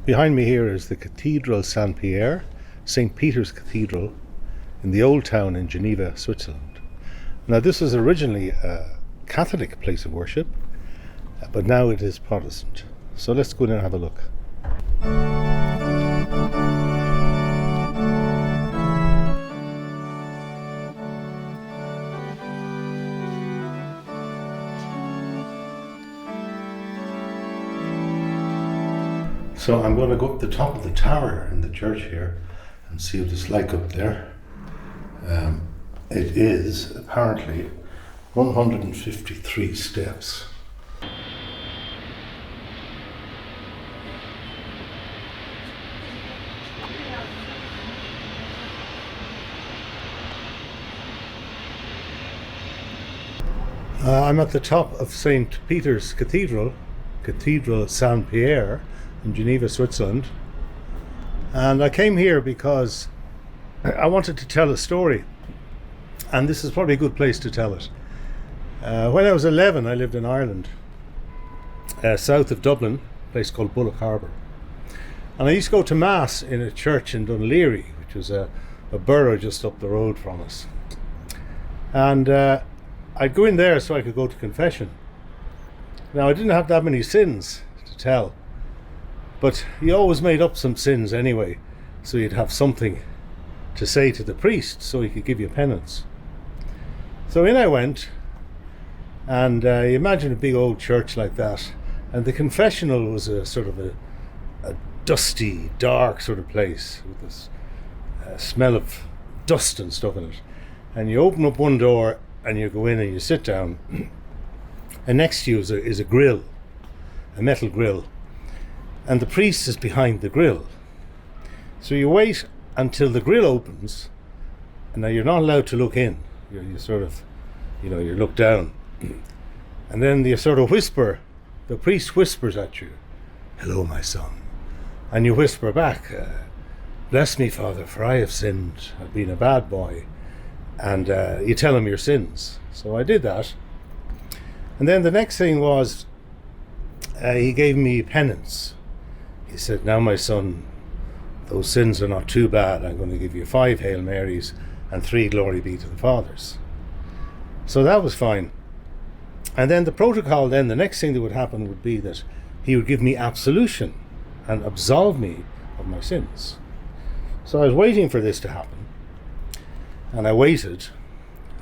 Behind me here is the Cathedral Saint Pierre, St. Peter's Cathedral, in the old town in Geneva, Switzerland. Now this was originally a Catholic place of worship, but now it is Protestant. So let's go in and have a look. So I'm going to go up the top of the tower in the church here and see what it's like up there. It is apparently 153 steps. I'm at the top of St. Peter's Cathedral, Cathedral Saint Pierre, in Geneva, Switzerland, and I came here because I wanted to tell a story, and this is probably a good place to tell it. When I was 11, I lived in Ireland, south of Dublin, a place called Bullock Harbour, and I used to go to Mass in a church in Dunleary, which was a borough just up the road from us, and I'd go in there so I could go to confession. Now I didn't have that many sins to tell, but he always made up some sins anyway, so you'd have something to say to the priest so he could give you penance. So in I went, and you imagine a big old church like that, and the confessional was a sort of a dusty, dark sort of place with this smell of dust and stuff in it. And you open up one door and you go in and you sit down, and next to you is a grill, a metal grill. And the priest is behind the grill. So you wait until the grill opens, and now you're not allowed to look in. You sort of, you look down. And then you sort of whisper, the priest whispers at you, "Hello, my son." And you whisper back, "Bless me, Father, for I have sinned. I've been a bad boy." And you tell him your sins. So I did that. And then the next thing was, he gave me penance. He said, "Now, my son, those sins are not too bad. I'm going to give you 5 Hail Marys and 3 Glory be to the Fathers." So that was fine. And then the protocol then, the next thing that would happen would be that he would give me absolution and absolve me of my sins. So I was waiting for this to happen. And I waited,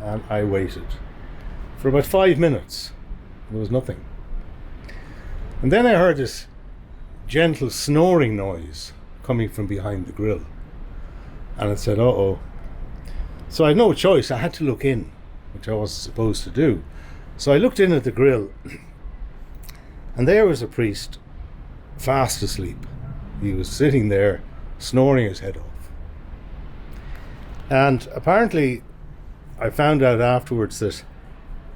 and I waited. For about 5 minutes, there was nothing. And then I heard this gentle snoring noise coming from behind the grill, and it said, "Uh-oh." So I had no choice. I had to look in, which I wasn't supposed to do. So I looked in at the grill, and there was a priest fast asleep. He was sitting there snoring his head off. And apparently I found out afterwards that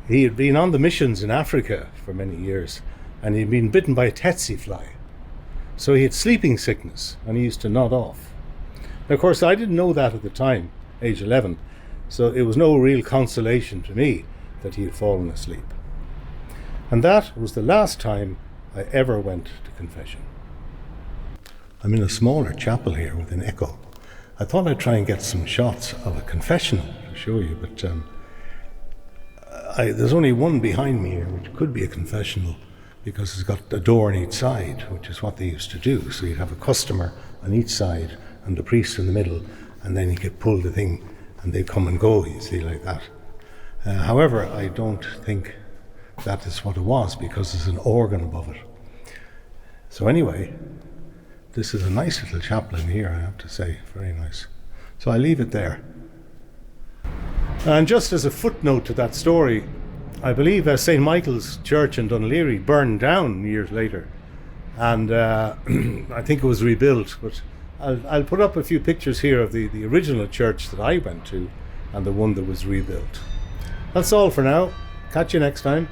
he had been on the missions in Africa for many years, and he'd been bitten by a tsetse fly. So he had sleeping sickness, and he used to nod off. Now, of course, I didn't know that at the time, age 11, so it was no real consolation to me that he had fallen asleep. And that was the last time I ever went to confession. I'm in a smaller chapel here with an echo. I thought I'd try and get some shots of a confessional to show you, but there's only one behind me here, which could be a confessional, because it's got a door on each side, which is what they used to do. So you'd have a customer on each side and the priest in the middle, and then you could pull the thing and they'd come and go, you see, like that. However, I don't think that is what it was, because there's an organ above it. So anyway, this is a nice little chapel in here, I have to say, very nice. So I leave it there. And just as a footnote to that story, I believe St. Michael's Church in Dunleary burned down years later, and I think it was rebuilt, but I'll put up a few pictures here of the original church that I went to and the one that was rebuilt. That's all for now. Catch you next time.